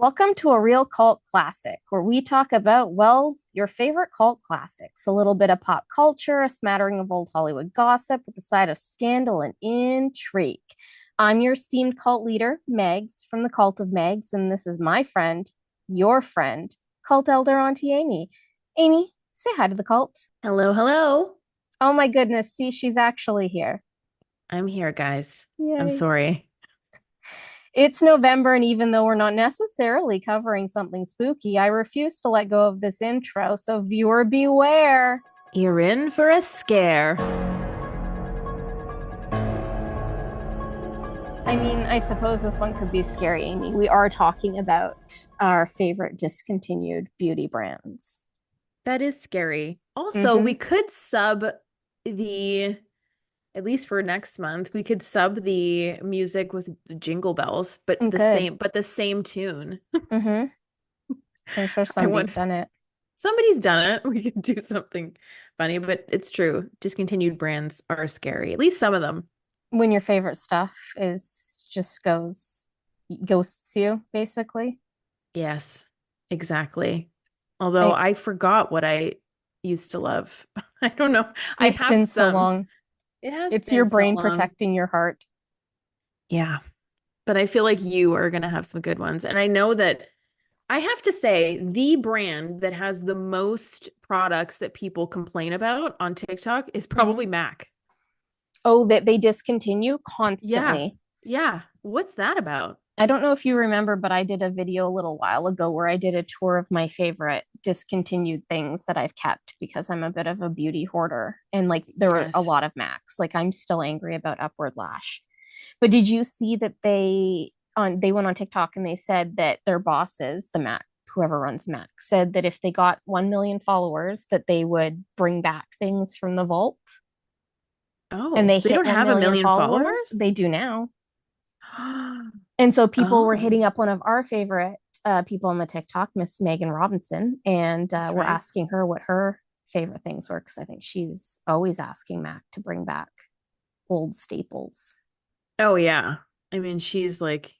Welcome to a real cult classic where we talk about, well, your favorite cult classics, a little bit of pop culture, a smattering of old Hollywood gossip with a side of scandal and intrigue. I'm your esteemed cult leader, Megs, from the Cult of Megs, and this is my friend, your friend, cult elder Auntie Amy. Amy, say hi to the cult. Hello, hello. Oh my goodness, see, she's actually here. I'm here, guys. I'm Yay. sorry. It's November, and even though we're not necessarily covering something spooky, I refuse to let go of this intro. So, viewer beware. You're in for a scare. I mean, I suppose this one could be scary, Amy. We are talking about our favorite discontinued beauty brands. That is scary. Also, Mm-hmm. we could sub the, at least for next month, we could sub the music with jingle bells, Good. but the same tune. Mm-hmm. I'm sure I somebody's want done it. somebody's done it. We could do something funny, but it's true. Discontinued brands are scary. At least some of them. When your favorite stuff is just ghosts you, basically. Yes, exactly. Although I I forgot what I used to love. I don't know. I It's have been so some. long. It has It's your been so brain long. protecting your heart. Yeah. But I feel like you are going to have some good ones. And I know that I have to say, the brand that has the most products that people complain about on TikTok is Mhm. probably Mac. Oh, that they discontinue Yeah. constantly. Yeah. What's that about? I don't know if you remember, but I did a video a little while ago where I did a tour of my favorite discontinued things that I've kept because I'm a bit of a beauty hoarder. And like there were a Yes. lot of Macs. Like I'm still angry about Upward Lash. But did you see that they went on TikTok and they said that their bosses, the Mac, whoever runs Mac, said that if they got 1 million followers, that they would bring back things from the vault. And Oh, they they hit don't 1 have a million million followers. followers? They do now. And so people were Oh, hitting up one of our favorite people on the TikTok, Miss Megan Robinson, and that's were right. asking her what her favorite things were because I think she's always asking Mac to bring back old staples. Oh yeah. I mean, she's like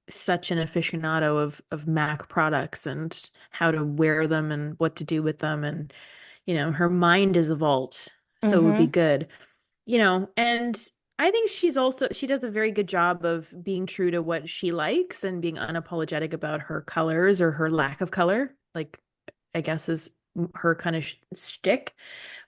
such an aficionado of Mac products and how to wear them and what to do with them. And, her mind is a vault, so it would be Mm-hmm. good, and I think she does a very good job of being true to what she likes and being unapologetic about her colors or her lack of color, like I guess is her kind of shtick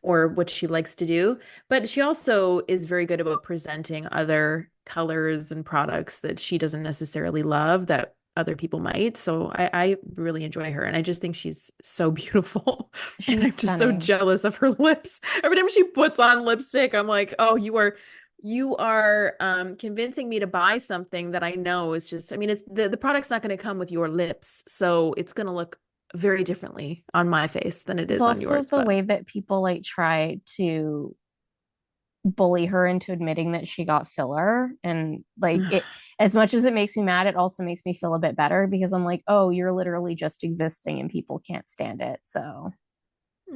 or what she likes to do. But she also is very good about presenting other colors and products that she doesn't necessarily love that other people might. So I really enjoy her. And I just think she's so beautiful. And She's I'm just so stunning. jealous of her lips. Every time she puts on lipstick, I'm like, oh, you are convincing me to buy something that I know is just, I mean, it's the product's not going to come with your lips. So it's going to look very differently on my face than it It's is on also yours. the But way that people like try to bully her into admitting that she got filler and like it as much as it makes me mad it also makes me feel a bit better because I'm like, oh, you're literally just existing and people can't stand it, so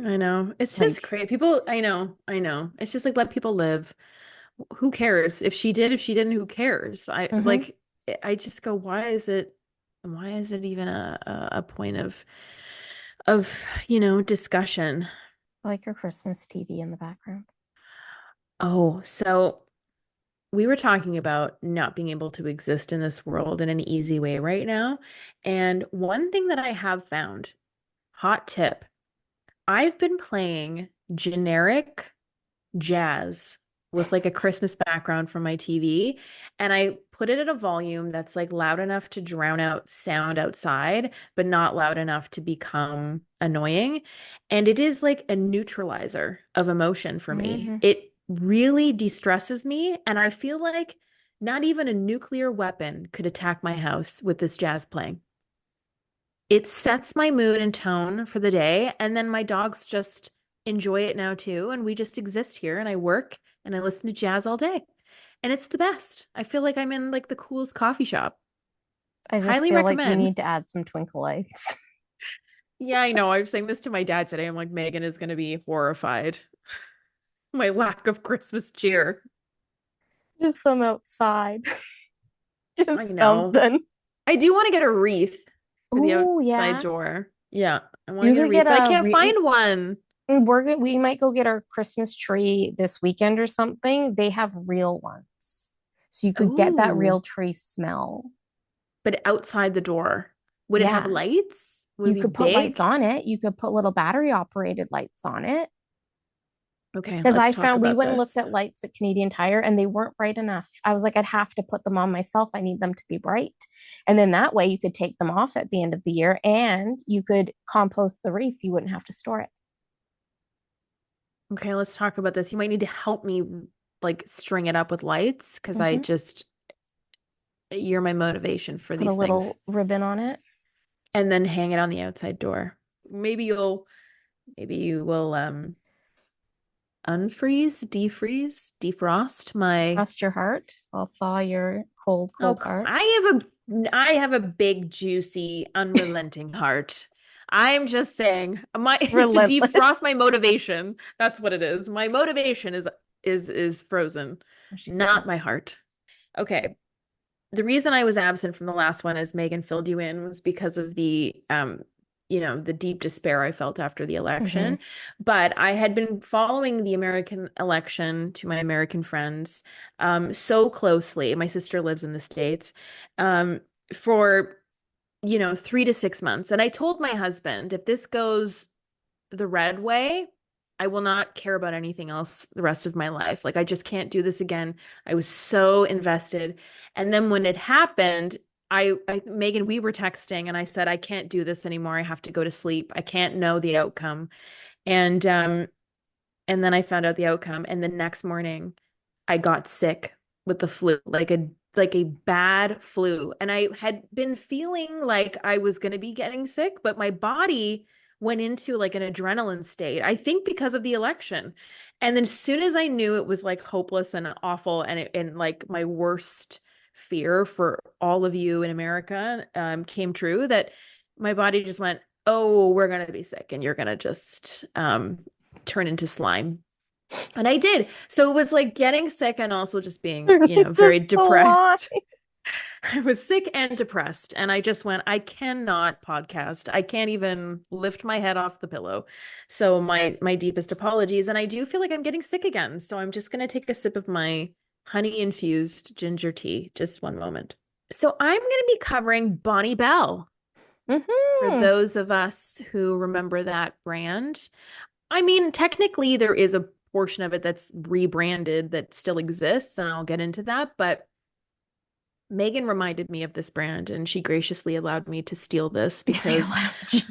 I know. It's just like crazy. People, I know. It's just like let people live. Who cares? If she didn't, who cares? mm-hmm. I just go, why is it even a point of discussion? Like your Christmas TV in the background. Oh, so we were talking about not being able to exist in this world in an easy way right now. And one thing that I have found, hot tip, I've been playing generic jazz with like a Christmas background from my TV. And I put it at a volume that's like loud enough to drown out sound outside, but not loud enough to become annoying. And it is like a neutralizer of emotion for me. Mm-hmm. It really de-stresses me. And I feel like not even a nuclear weapon could attack my house with this jazz playing. It sets my mood and tone for the day. And then my dogs just enjoy it now too. And we just exist here and I work and I listen to jazz all day. And it's the best. I feel like I'm in like the coolest coffee shop. I just Highly feel like we recommend. need to add some twinkle lights. Yeah, I know. I was saying this to my dad today. I'm like, Megan is going to be horrified. My lack of Christmas cheer. Just some outside. I Just know. something. I do want to get a wreath. for the Oh, outside yeah. door. Yeah, I want to You get a could wreath, get but I a can't re find one. we might go get our Christmas tree this weekend or something. They have real ones. So you could get that Oh, real tree smell. but outside the door. Would it have Yeah. lights? Would it You be could put lights big? on it. You could put little battery operated lights on it. Okay, Because I let's talk found we about went and looked this. at lights at Canadian Tire and they weren't bright enough. I was like, I'd have to put them on myself. I need them to be bright. And then that way you could take them off at the end of the year and you could compost the wreath. You wouldn't have to store it. Okay, let's talk about this. You might need to help me like string it up with lights because I Hmm. just, you're my motivation for Put a these things. little ribbon on it. And then hang it on the outside door. Maybe you will unfreeze, defrost my. Cross your heart. I'll thaw your cold, Oh, cold heart. I have a big, juicy, unrelenting heart. I'm just saying, my to defrost my Relentless. motivation. That's what it is. My motivation is frozen, Oh, she's not sweet. my heart. Okay. The reason I was absent from the last one, as Megan filled you in, was because of the deep despair I felt after the Hmm. election. But I had been following the American election to my American friends so closely. My sister lives in the States um, for 3 to 6 months. And I told my husband, if this goes the red way, I will not care about anything else the rest of my life. Like I just can't do this again. I was so invested. And then when it happened, Megan, we were texting and I said, I can't do this anymore. I have to go to sleep. I can't know the outcome. And then I found out the outcome. And the next morning I got sick with the flu, like a bad flu. And I had been feeling like I was going to be getting sick, but my body went into like an adrenaline state. I think because of the election. And then as soon as I knew it was like hopeless and awful and like my worst fear for all of you in America came true, that my body just went, "Oh, we're going to be sick and you're going to just turn into slime." And I did. So it was like getting sick and also just being, very Just a lie. depressed. I was sick and depressed. And I just went, I cannot podcast. I can't even lift my head off the pillow. So my deepest apologies. And I do feel like I'm getting sick again. So I'm just gonna take a sip of my honey infused ginger tea. Just one moment. So I'm gonna be covering Bonnie Bell for Hmm. those of us who remember that brand. I mean, technically, there is a portion of it that's rebranded that still exists, and I'll get into that. But Megan reminded me of this brand, and she graciously allowed me to steal this They because allowed you.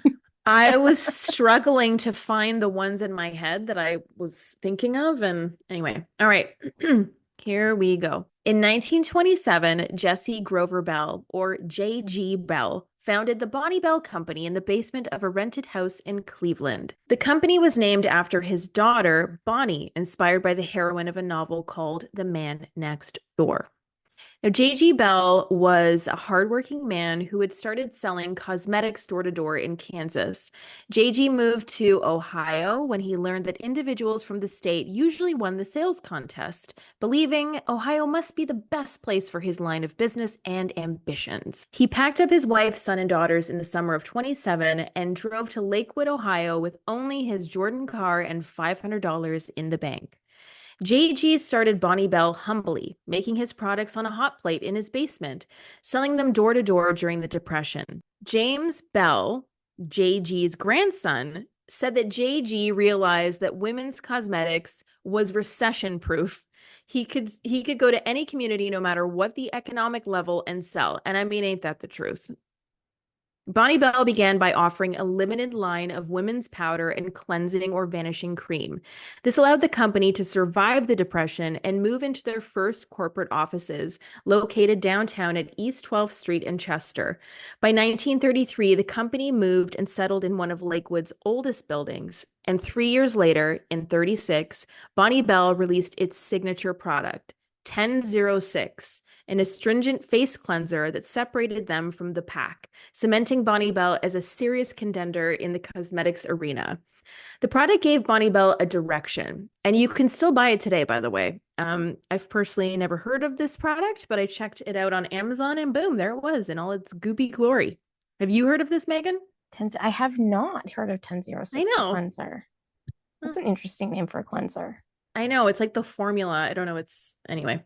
I was struggling to find the ones in my head that I was thinking of. And anyway, all right, here we go. In 1927, Jesse Grover Bell, or J.G. Bell, founded the Bonnie Bell Company in the basement of a rented house in Cleveland. The company was named after his daughter, Bonnie, inspired by the heroine of a novel called The Man Next Door. Now, J.G. Bell was a hardworking man who had started selling cosmetics door to door in Kansas. J.G. moved to Ohio when he learned that individuals from the state usually won the sales contest, believing Ohio must be the best place for his line of business and ambitions. He packed up his wife, son, and daughters in the summer of 27 and drove to Lakewood, Ohio with only his Jordan car and $500 in the bank. JG started Bonnie Bell humbly, making his products on a hot plate in his basement, selling them door to door during the Depression. James Bell, JG's grandson, said that JG realized that women's cosmetics was recession proof. He could go to any community no matter what the economic level and sell. And I mean, ain't that the truth? Bonnie Bell began by offering a limited line of women's powder and cleansing or vanishing cream. This allowed the company to survive the Depression and move into their first corporate offices, located downtown at East 12th Street in Chester. By 1933, the company moved and settled in one of Lakewood's oldest buildings. And 3 years later, in 36, Bonnie Bell released its signature product, 1006, an astringent face cleanser that separated them from the pack, cementing Bonnie Bell as a serious contender in the cosmetics arena. The product gave Bonnie Bell a direction, and you can still buy it today, by the way. I've personally never heard of this product, but I checked it out on Amazon, and boom, there it was in all its goopy glory. Have you heard of this, Megan? I have not heard of I 1006, the know. cleanser. Huh. That's an interesting name for a cleanser. I know. It's like the formula. I don't know. It's anyway.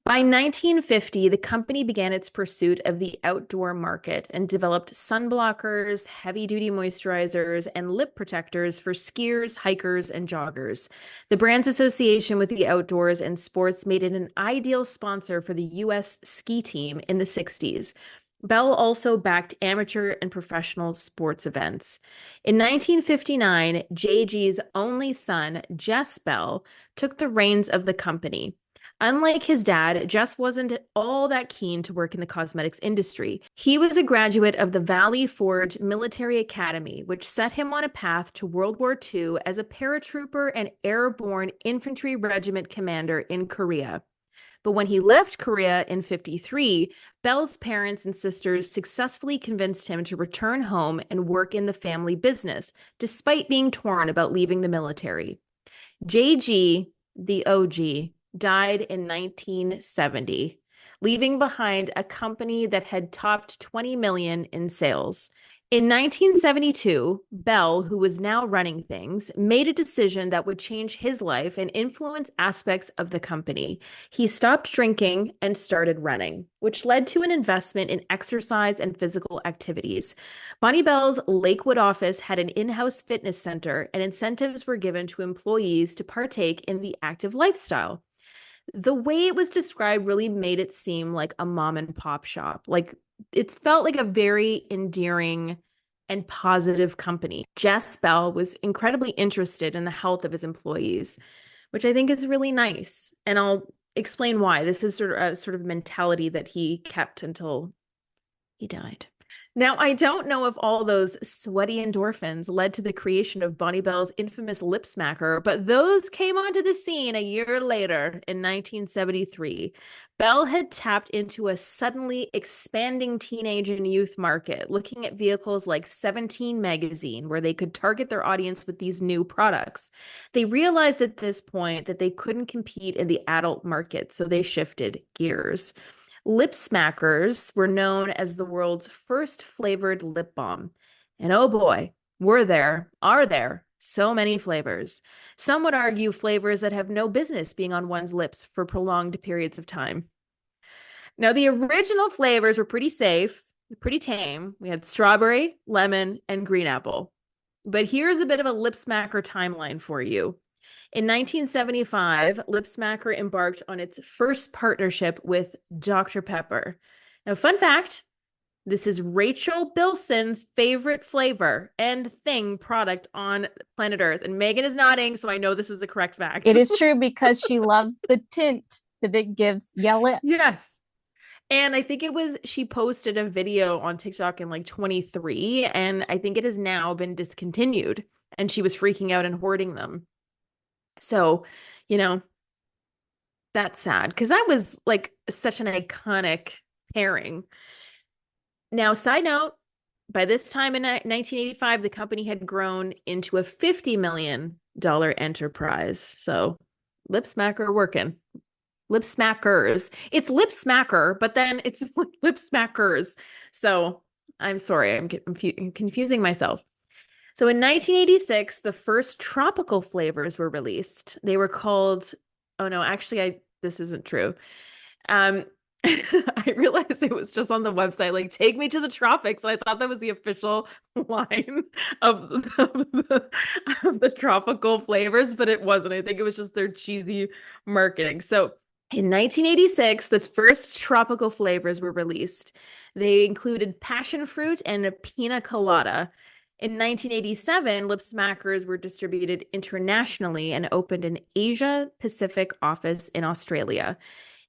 By 1950, the company began its pursuit of the outdoor market and developed sunblockers, heavy duty moisturizers, and lip protectors for skiers, hikers, and joggers. The brand's association with the outdoors and sports made it an ideal sponsor for the U.S. ski team in the 60s. Bell also backed amateur and professional sports events. In 1959, JG's only son, Jess Bell, took the reins of the company. Unlike his dad, Jess wasn't all that keen to work in the cosmetics industry. He was a graduate of the Valley Forge Military Academy, which set him on a path to World War II as a paratrooper and airborne infantry regiment commander in Korea. But when he left Korea in 53, Bell's parents and sisters successfully convinced him to return home and work in the family business, despite being torn about leaving the military. JG, the OG, died in 1970, leaving behind a company that had topped 20 million in sales. In 1972, Bell, who was now running things, made a decision that would change his life and influence aspects of the company. He stopped drinking and started running, which led to an investment in exercise and physical activities. Bonne Bell's Lakewood office had an in-house fitness center, and incentives were given to employees to partake in the active lifestyle. The way it was described really made it seem like a mom and pop shop. Like it felt like a very endearing and positive company. Jess Bell was incredibly interested in the health of his employees, which I think is really nice. And I'll explain why. This is sort of mentality that he kept until he died. Now, I don't know if all those sweaty endorphins led to the creation of Bonne Bell's infamous lip smacker, but those came onto the scene a year later in 1973. Bell had tapped into a suddenly expanding teenage and youth market, looking at vehicles like 17 magazine, where they could target their audience with these new products. They realized at this point that they couldn't compete in the adult market, so they shifted gears. Lip smackers were known as the world's first flavored lip balm. And oh boy, are there so many flavors. Some would argue flavors that have no business being on one's lips for prolonged periods of time. Now, the original flavors were pretty safe, pretty tame. We had strawberry, lemon, and green apple. But here's a bit of a lip smacker timeline for you. In 1975, Lip Smacker embarked on its first partnership with Dr. Pepper. Now, fun fact, this is Rachel Bilson's favorite flavor and thing product on planet Earth. And Megan is nodding, so I know this is a correct fact. It is true because she loves the tint that it gives your lips. Yes. And I think she posted a video on TikTok in like 23, and I think it has now been discontinued. And she was freaking out and hoarding them. So, you know, that's sad because that was like such an iconic pairing. Now, side note, by this time in 1985, the company had grown into a $50 million enterprise. So, lip smacker working. Lip smackers. It's lip smacker, but then it's lip smackers. So, I'm sorry, I'm confusing myself. So in 1986, the first tropical flavors were released. They were called, oh no, actually, this isn't true. Um, I realized it was just on the website, like, take me to the tropics. And I thought that was the official line of the tropical flavors, but it wasn't. I think it was just their cheesy marketing. So in 1986, the first tropical flavors were released. They included passion fruit and a pina colada. In 1987, Lip Smackers were distributed internationally and opened an Asia Pacific office in Australia.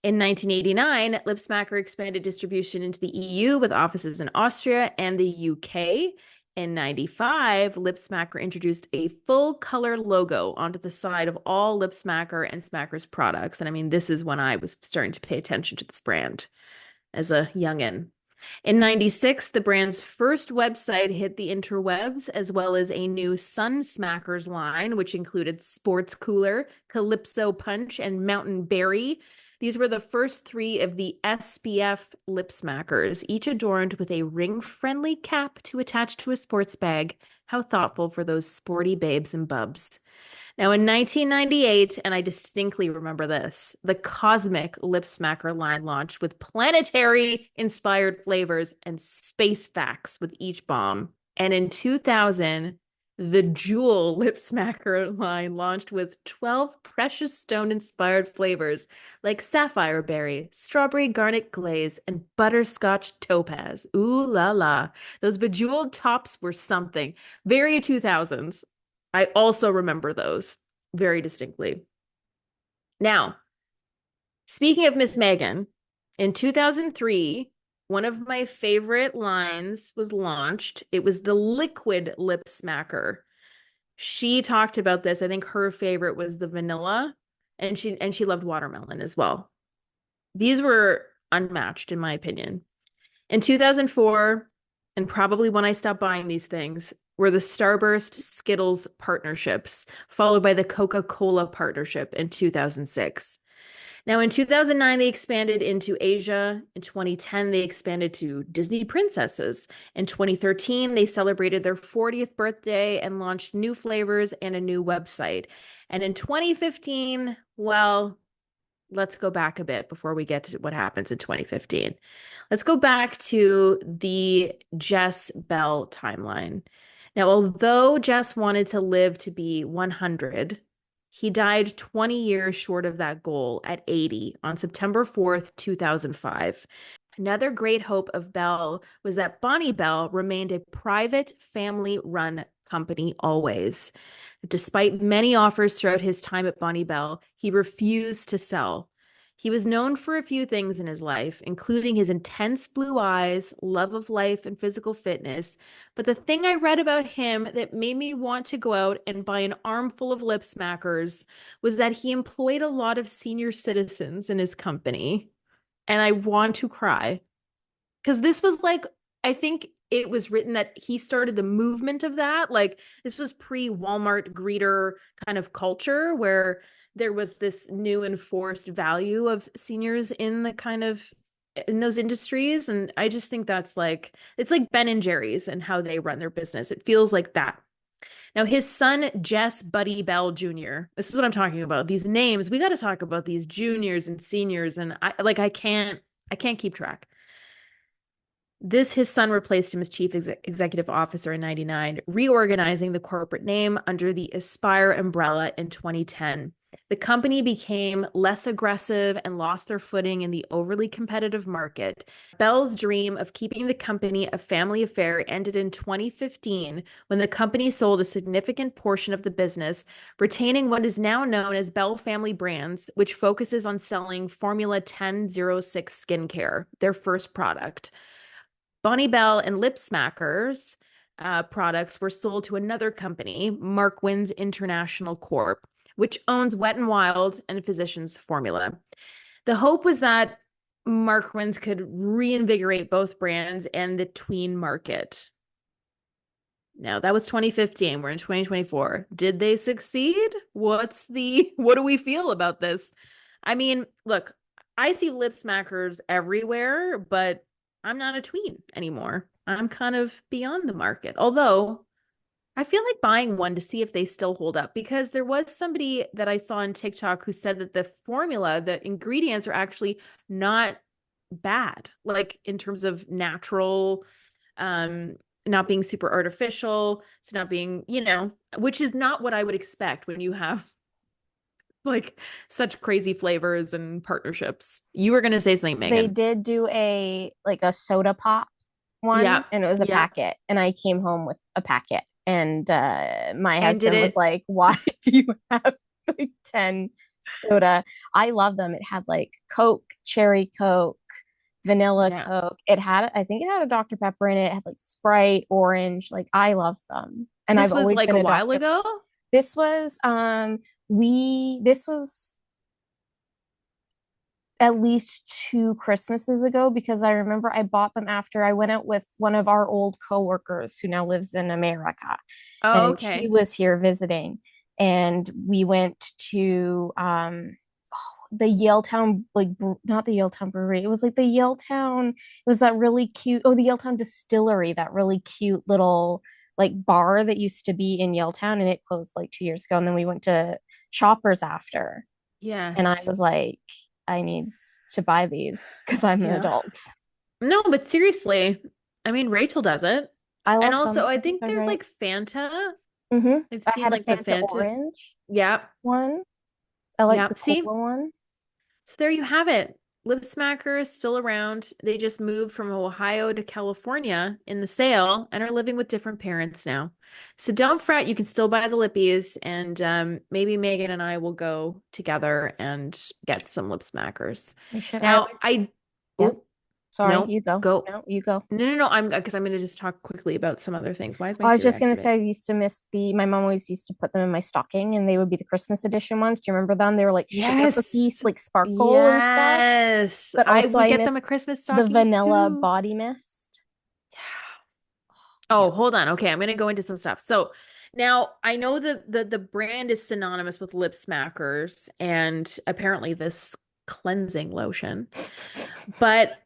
In 1989, Lip Smacker expanded distribution into the EU with offices in Austria and the UK. In 95, Lip Smacker introduced a full color logo onto the side of all Lip Smacker and Smackers products. And I mean, this is when I was starting to pay attention to this brand as a youngin'. In 96, the brand's first website hit the interwebs, as well as a new Sun Smackers line, which included Sports Cooler, Calypso Punch, and Mountain Berry. These were the first three of the SPF lip smackers, each adorned with a ring-friendly cap to attach to a sports bag. How thoughtful for those sporty babes and bubs. Now, in 1998, and I distinctly remember this, the Cosmic Lip Smacker line launched with planetary inspired flavors and space facts with each bomb. And in 2000, the Jewel Lip Smacker line launched with 12 precious stone inspired flavors like sapphire berry, strawberry garnet glaze, and butterscotch topaz. Ooh la la. Those bejeweled tops were something. Very 2000s. I also remember those very distinctly. Now, speaking of Miss Megan, in 2003, one of my favorite lines was launched. It was the liquid lip smacker. She talked about this. I think her favorite was the vanilla, and she loved watermelon as well. These were unmatched in my opinion. In 2004, and probably when I stopped buying these things, were the Starburst Skittles partnerships, followed by the Coca-Cola partnership in 2006. Now, in 2009, they expanded into Asia. In 2010, they expanded to Disney princesses. In 2013, they celebrated their 40th birthday and launched new flavors and a new website. And in 2015, well, let's go back a bit before we get to what happens in 2015. Let's go back to the Jess Bell timeline. Now, although Jess wanted to live to be 100, he died 20 years short of that goal at 80 on September 4th, 2005. Another great hope of Bell was that Bonne Bell remained a private family run company always. Despite many offers throughout his time at Bonne Bell, he refused to sell. He was known for a few things in his life, including his intense blue eyes, love of life, and physical fitness. But the thing I read about him that made me want to go out and buy an armful of lip smackers was that he employed a lot of senior citizens in his company. And I want to cry. Because this was like, I think it was written that he started the movement of that. Like, this was pre Walmart greeter kind of culture where there was this new enforced value of seniors in the kind of in those industries. And I just think that's like, it's like Ben and Jerry's and how they run their business. It feels like that. Now, his son, Jess Buddy Bell Jr., this is what I'm talking about. These names, we got to talk about these juniors and seniors. And I can't keep track. His son replaced him as chief executive officer in 99, reorganizing the corporate name under the Aspire umbrella in 2010. The company became less aggressive and lost their footing in the overly competitive market. Bell's dream of keeping the company a family affair ended in 2015 when the company sold a significant portion of the business, retaining what is now known as Bell Family Brands, which focuses on selling Formula 1006 skincare, their first product. Bonne Bell and Lip Smackers products were sold to another company, Marc International Corp., which owns Wet n Wild and Physicians Formula. The hope was that Marc could reinvigorate both brands and the tween market. Now, that was 2015. We're in 2024. Did they succeed? What do we feel about this? I mean, look, I see lip smackers everywhere, but I'm not a tween anymore. I'm kind of beyond the market. Although I feel like buying one to see if they still hold up because there was somebody that I saw on TikTok who said that the formula, the ingredients are actually not bad, like in terms of natural, not being super artificial, it's not being, which is not what I would expect when you have like such crazy flavors and partnerships. You were going to say something, They Megan. did do a soda pop Yeah. one, and it was a Yeah. packet, and I came home with a packet, and my And did husband was it, like, "Why do you have like 10 soda?" I love them. It had like Coke, cherry Coke, vanilla yeah. Coke. I think it had a Dr. Pepper in it. It had like Sprite, orange. Like I love them. And I've This was always like been a a while Dr. ago. This was this was at least 2 Christmases ago because I remember I bought them after I went out with one of our old coworkers who now lives in America, Oh, and she okay. was here visiting, and we went to the Yaletown, like not the Yaletown brewery. It was like the Yaletown. It was that really cute. Oh, the Yaletown distillery, that really cute little like bar that used to be in Yaletown, and it closed like 2 years ago. And then we went to Shoppers after, and I Yes. was like, I need to buy these because I'm an Yeah. adult. No, but seriously, I mean, Rachel does it. I And love also, them. I I think think they're there's great. like Fanta. I've I seen had a like the Fanta Fanta. orange Yeah. one. I like Yeah. the See? cola one. So there you have it. Lip Smacker is still around. They just moved from Ohio to California in the sale and are living with different parents now. So don't fret, you can still buy the lippies, and maybe Megan and I will go together and get some Lip Smackers. We should. I Now, always. I, Yeah. oh, Sorry, no, you go. go. No, you go. No, no, no, I'm because I'm going to just talk quickly about some other things. Why is my Oh, I was Siri just gonna activated? say I used to miss my mom always used to put them in my stocking and they would be the Christmas edition ones. Do you remember them? They were like sugar cookies, Yes. like sparkle and stuff. Yes. But I also would I get them missed at Christmas the stockings vanilla too. body mist. Yeah. Oh, hold on. Okay, I'm gonna go into some stuff. So now I know the brand is synonymous with lip smackers and apparently this cleansing lotion. But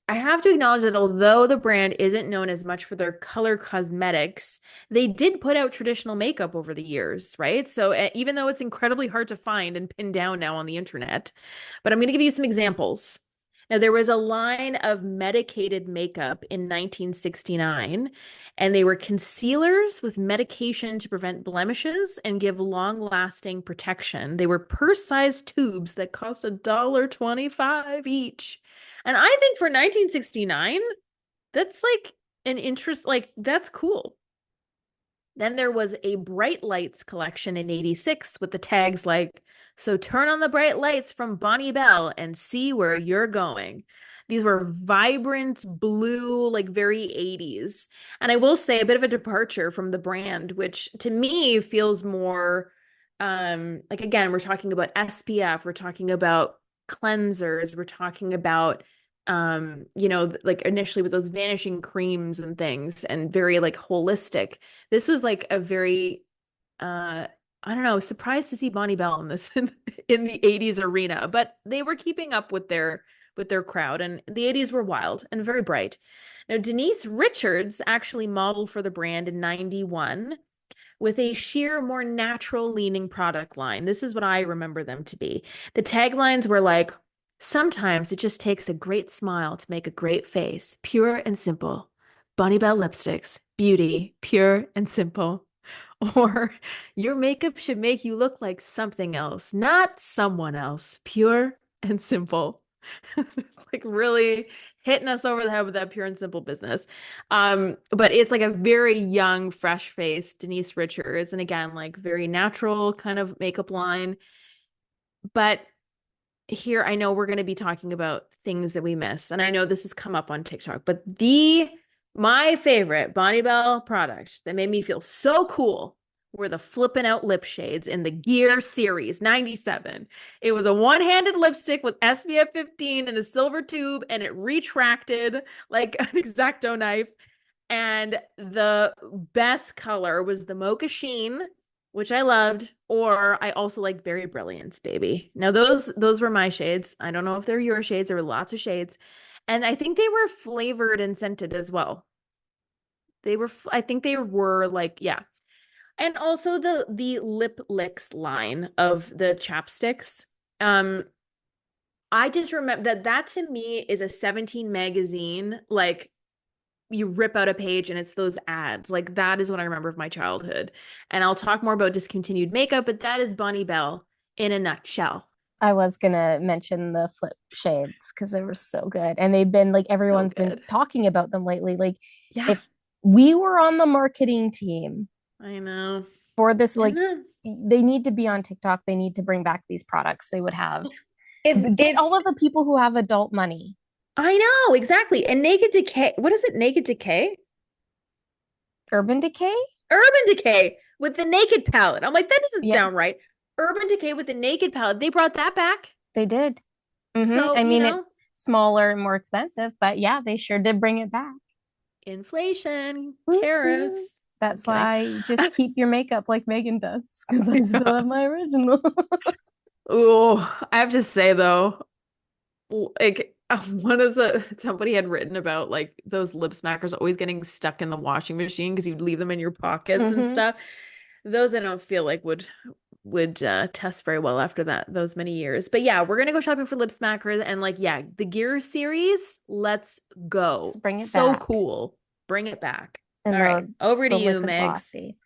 I have to acknowledge that although the brand isn't known as much for their color cosmetics, they did put out traditional makeup over the years, right? So even though it's incredibly hard to find and pin down now on the internet, but I'm going to give you some examples. Now, there was a line of medicated makeup in 1969, and they were concealers with medication to prevent blemishes and give long-lasting protection. They were purse-sized tubes that cost $1.25 each. And I think for 1969, that's like an interest, like that's cool. Then there was a bright lights collection in 86 with the tags like, so turn on the bright lights from Bonne Bell and see where you're going. These were vibrant blue, like very 80s. And I will say a bit of a departure from the brand, which to me feels more like again, we're talking about SPF, we're talking about cleansers, we're talking about like initially with those vanishing creams and things and very like holistic. This was like a very uh I don't know, surprised to see Bonnie Bell in this in the 80s arena, but they were keeping up with their crowd and the 80s were wild and very bright. Now Denise Richards actually modeled for the brand in 91 with a sheer, more natural leaning product line. This is what I remember them to be. The taglines were like, sometimes it just takes a great smile to make a great face, pure and simple. Bonnie Bell lipsticks, beauty, pure and simple. Or your makeup should make you look like something else, not someone else, pure and simple. It's like really hitting us over the head with that pure and simple business. But it's like a very young, fresh-faced Denise Richards, and again, like very natural kind of makeup line. But here, I know we're going to be talking about things that we miss, and I know this has come up on TikTok, but the my favorite Bonnie Bell product that made me feel so cool were the flipping out lip shades in the Gear Series 97. It was a one-handed lipstick with SPF 15 and a silver tube, and it retracted like an X-Acto knife. And the best color was the Mocha Sheen, which I loved, or I also like Berry Brilliance, baby. Now those were my shades. I don't know if they're your shades. There were lots of shades. And I think they were flavored and scented as well. I think they were like, yeah. And also the Lip Licks line of the chapsticks. Um, I just remember that to me is a 17 magazine, like you rip out a page and it's those ads. Like that is what I remember of my childhood. And I'll talk more about discontinued makeup, but that is Bonnie Bell in a nutshell. I was gonna mention the flip shades because they were so good. And they've been like So everyone's been good. talking about them lately. Like Yeah, if we were on the marketing team I know. for this, I like know. they need to be on TikTok. They need to bring back these products. They would have get If all of the people who have adult money. I know exactly. And Naked Decay, what is it? Naked Decay? Urban Decay? Urban Decay with the naked palette. I'm like, that doesn't Yeah, sound right. Urban Decay with the naked palette. They brought that back. they did. So, I mean, it's smaller and more expensive, but yeah, they sure did bring it back. inflation, Woo-hoo. tariffs. I'm That's kidding. why just keep your makeup like Megan does, because I still have my original. Oh, I have to say though, like what is the somebody had written about like those lip smackers always getting stuck in the washing machine because you'd leave them in your pockets and Hmm. stuff. Those I don't feel like would test very well after that those many years. But yeah, we're gonna go shopping for lip smackers and like yeah, the Gear series, let's go. Just bring it So back. cool. Bring it back. And All right, over to the you, liquid Megs. glossy.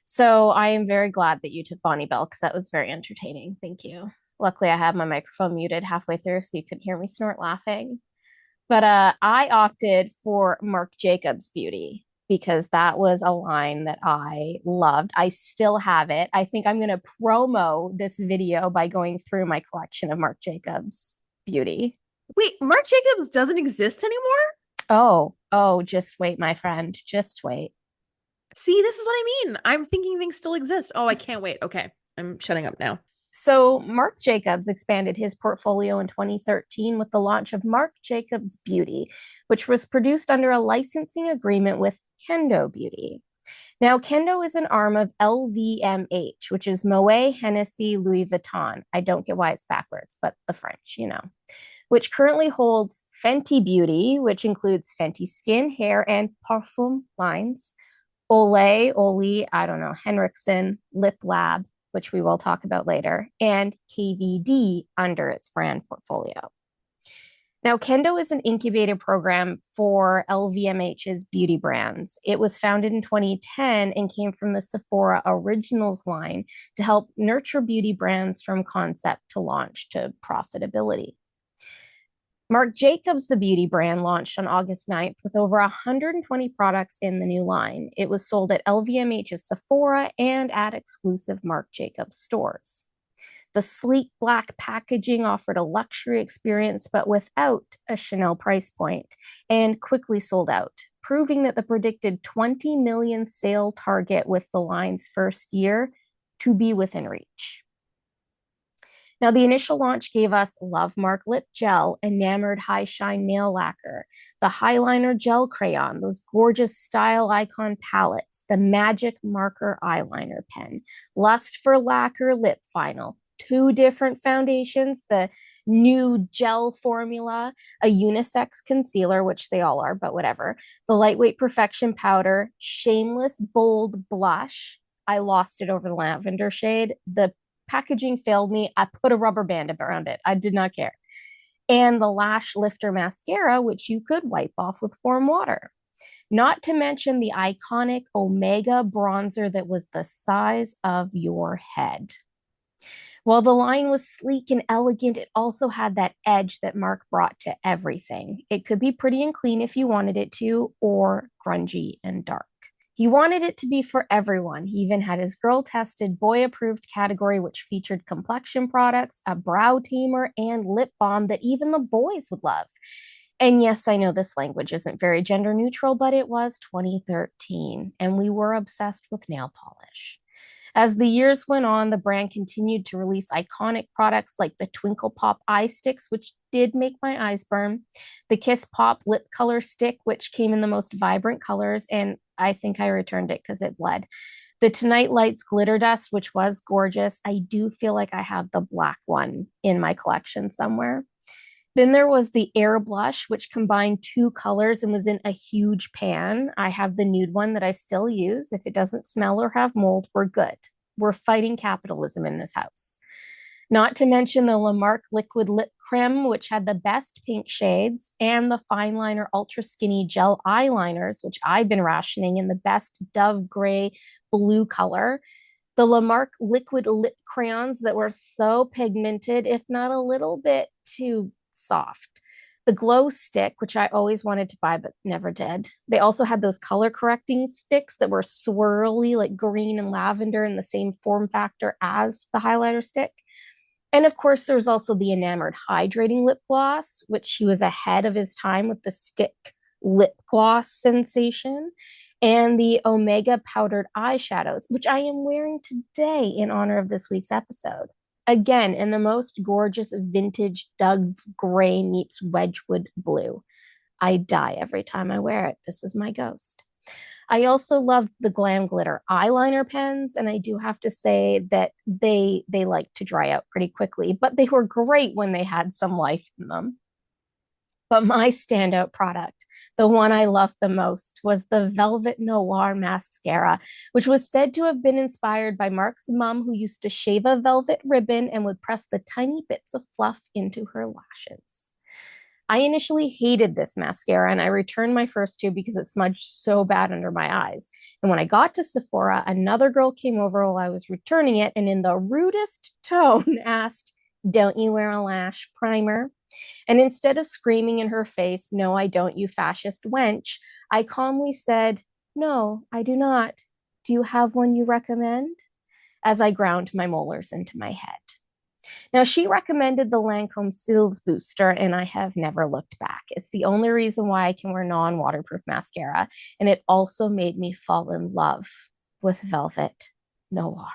So I am very glad that you took Bonnie Bell because that was very entertaining. Thank you. Luckily, I had my microphone muted halfway through so you couldn't hear me snort laughing. But I opted for Marc Jacobs Beauty because that was a line that I loved. I still have it. I think I'm going to promo this video by going through my collection of Marc Jacobs Beauty. Wait, Marc Jacobs doesn't exist anymore? Oh, just wait, my friend. Just wait. See, this is what I mean. I'm thinking things still exist. Oh, I can't wait. Okay, I'm shutting up now. So, Marc Jacobs expanded his portfolio in 2013 with the launch of Marc Jacobs Beauty, which was produced under a licensing agreement with Kendo Beauty. Now, Kendo is an arm of LVMH, which is Moet Hennessy Louis Vuitton. I don't get why it's backwards, but the French, which currently holds Fenty Beauty, which includes Fenty Skin, Hair, and Parfum lines, Olay, I don't know, Henriksen, Lip Lab, which we will talk about later, and KVD under its brand portfolio. Now, Kendo is an incubator program for LVMH's beauty brands. It was founded in 2010 and came from the Sephora Originals line to help nurture beauty brands from concept to launch to profitability. Marc Jacobs, the beauty brand, launched on August 9th with over 120 products in the new line. It was sold at LVMH's Sephora and at exclusive Marc Jacobs stores. The sleek black packaging offered a luxury experience, but without a Chanel price point, and quickly sold out, proving that the predicted 20 million sale target with the line's first year to be within reach. Now, the initial launch gave us Love Mark Lip Gel, Enamored High Shine Nail Lacquer, the Highliner Gel Crayon, those gorgeous style icon palettes, the Magic Marker Eyeliner Pen, Lust for Lacquer Lip Final, two different foundations, the new gel formula, a unisex concealer, which they all are, but whatever, the Lightweight Perfection Powder, Shameless Bold Blush. I lost it over the lavender shade. The packaging failed me. I put a rubber band around it. I did not care. And the Lash Lifter Mascara, which you could wipe off with warm water. Not to mention the iconic Omega bronzer that was the size of your head. While the line was sleek and elegant, it also had that edge that Marc brought to everything. It could be pretty and clean if you wanted it to, or grungy and dark. He wanted it to be for everyone. He even had his girl tested, boy approved category, which featured complexion products, a brow tamer, and lip balm that even the boys would love. And yes, I know this language isn't very gender neutral, but it was 2013, and we were obsessed with nail polish. As the years went on, the brand continued to release iconic products like the Twinkle Pop eye sticks, which did make my eyes burn, the Kiss Pop lip color stick, which came in the most vibrant colors, and I think I returned it because it bled. The Tonight Lights glitter dust, which was gorgeous. I do feel like I have the black one in my collection somewhere. Then there was the Air Blush, which combined two colors and was in a huge pan. I have the nude one that I still use. If it doesn't smell or have mold, we're good. We're fighting capitalism in this house. Not to mention the Lamarck Liquid Lip Creme, which had the best pink shades, and the Fine Liner Ultra Skinny Gel Eyeliners, which I've been rationing in the best dove gray blue color. The Lamarck Liquid Lip Crayons that were so pigmented, if not a little bit too soft. The glow stick, which I always wanted to buy but never did. They also had those color correcting sticks that were swirly, like green and lavender, in the same form factor as the highlighter stick. And of course, there was also the enamored hydrating lip gloss, which he was ahead of his time with the stick lip gloss sensation, and the Omega powdered eyeshadows, which I am wearing today in honor of this week's episode. Again, in the most gorgeous vintage Dove gray meets Wedgwood blue. I die every time I wear it. This is my ghost. I also loved the glam glitter eyeliner pens, and I do have to say that they like to dry out pretty quickly, but they were great when they had some life in them. But my standout product, the one I loved the most, was the Velvet Noir mascara, which was said to have been inspired by Marc's mom, who used to shave a velvet ribbon and would press the tiny bits of fluff into her lashes. I initially hated this mascara and I returned my first two because it smudged so bad under my eyes. And when I got to Sephora, another girl came over while I was returning it and in the rudest tone asked, "Don't you wear a lash primer?" And instead of screaming in her face, "No, I don't, you fascist wench," I calmly said, "No, I do not. Do you have one you recommend?" As I ground my molars into my head. Now, she recommended the Lancome Cils Booster, and I have never looked back. It's the only reason why I can wear non waterproof mascara. And it also made me fall in love with Velvet Noir.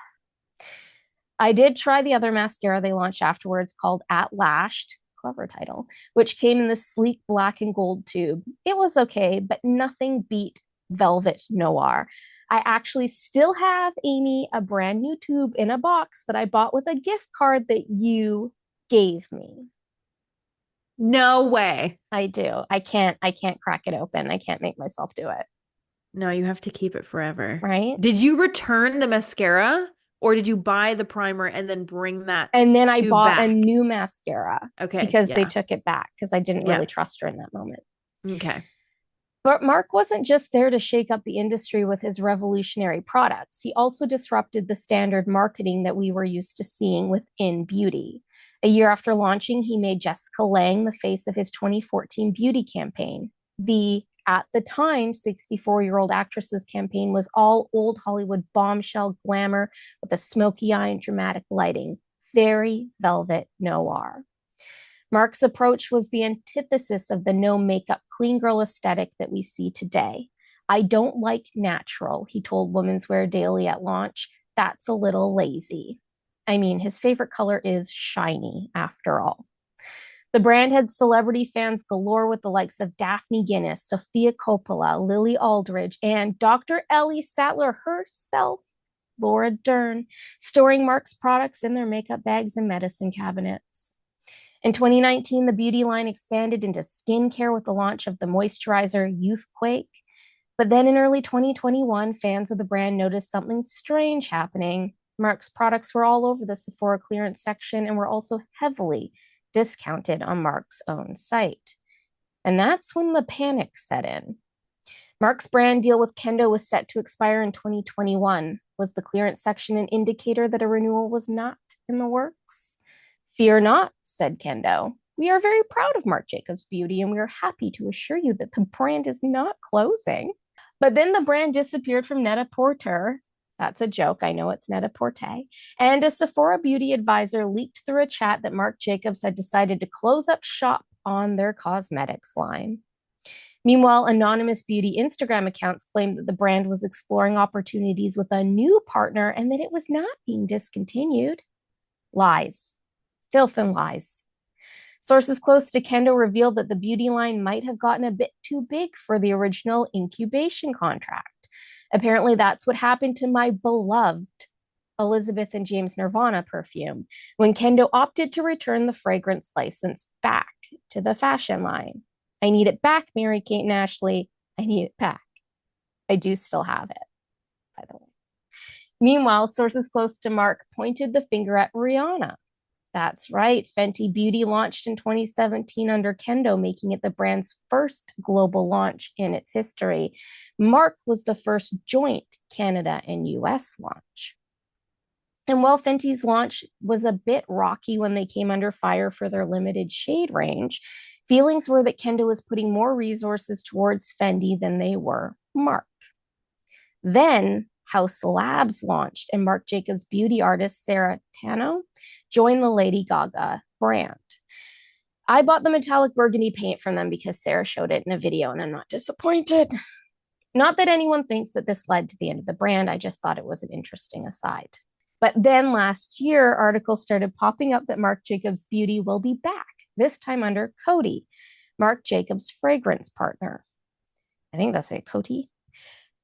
I did try the other mascara they launched afterwards called At Lashed, clever title, which came in the sleek black and gold tube. It was okay, but nothing beat Velvet Noir. I actually still have, Amy, a brand new tube in a box that I bought with a gift card that you gave me. No way. I do. I can't crack it open. I can't make myself do it. No, you have to keep it forever. Right? Did you return the mascara or did you buy the primer and then bring that And then I tube bought a back? new mascara Okay, because they yeah. took it back because I didn't Yeah. really trust her in that moment. Okay. But Marc wasn't just there to shake up the industry with his revolutionary products. He also disrupted the standard marketing that we were used to seeing within beauty. A year after launching, he made Jessica Lange the face of his 2014 beauty campaign. The, at the time, 64-year-old actress's campaign was all old Hollywood bombshell glamour with a smoky eye and dramatic lighting. Very velvet noir. Marc's approach was the antithesis of the no makeup, clean girl aesthetic that we see today. "I don't like natural," he told Women's Wear Daily at launch. "That's a little lazy." I mean, his favorite color is shiny, after all. The brand had celebrity fans galore with the likes of Daphne Guinness, Sophia Coppola, Lily Aldridge, and Dr. Ellie Sattler herself, Laura Dern, storing Marc's products in their makeup bags and medicine cabinets. In 2019, the beauty line expanded into skincare with the launch of the moisturizer Youthquake. But then in early 2021, fans of the brand noticed something strange happening. Marc's products were all over the Sephora clearance section and were also heavily discounted on Marc's own site. And that's when the panic set in. Marc's brand deal with Kendo was set to expire in 2021. Was the clearance section an indicator that a renewal was not in the works? "Fear not," said Kendo. "We are very proud of Marc Jacobs Beauty, and we are happy to assure you that the brand is not closing." But then the brand disappeared from Net-a-Porter. That's a joke. I know it's Net-a-Porter. And a Sephora beauty advisor leaked through a chat that Marc Jacobs had decided to close up shop on their cosmetics line. Meanwhile, anonymous beauty Instagram accounts claimed that the brand was exploring opportunities with a new partner and that it was not being discontinued. Lies. Filth and lies. Sources close to Kendo revealed that the beauty line might have gotten a bit too big for the original incubation contract. Apparently, that's what happened to my beloved Elizabeth and James Nirvana perfume when Kendo opted to return the fragrance license back to the fashion line. I need it back, Mary Kate and Ashley. I need it back. I do still have it, by the way. Meanwhile, sources close to Marc pointed the finger at Rihanna. That's right. Fenty Beauty launched in 2017 under Kendo, making it the brand's first global launch in its history. Marc was the first joint Canada and US launch. And while Fenty's launch was a bit rocky when they came under fire for their limited shade range, feelings were that Kendo was putting more resources towards Fenty than they were Marc. Then House Labs launched, and Marc Jacobs beauty artist Sarah Tano joined the Lady Gaga brand. I bought the metallic burgundy paint from them because Sarah showed it in a video, and I'm not disappointed. Not that anyone thinks that this led to the end of the brand. I just thought it was an interesting aside. But then last year, articles started popping up that Marc Jacobs Beauty will be back, this time under Coty, Marc Jacobs' fragrance partner. I think that's it, Coty.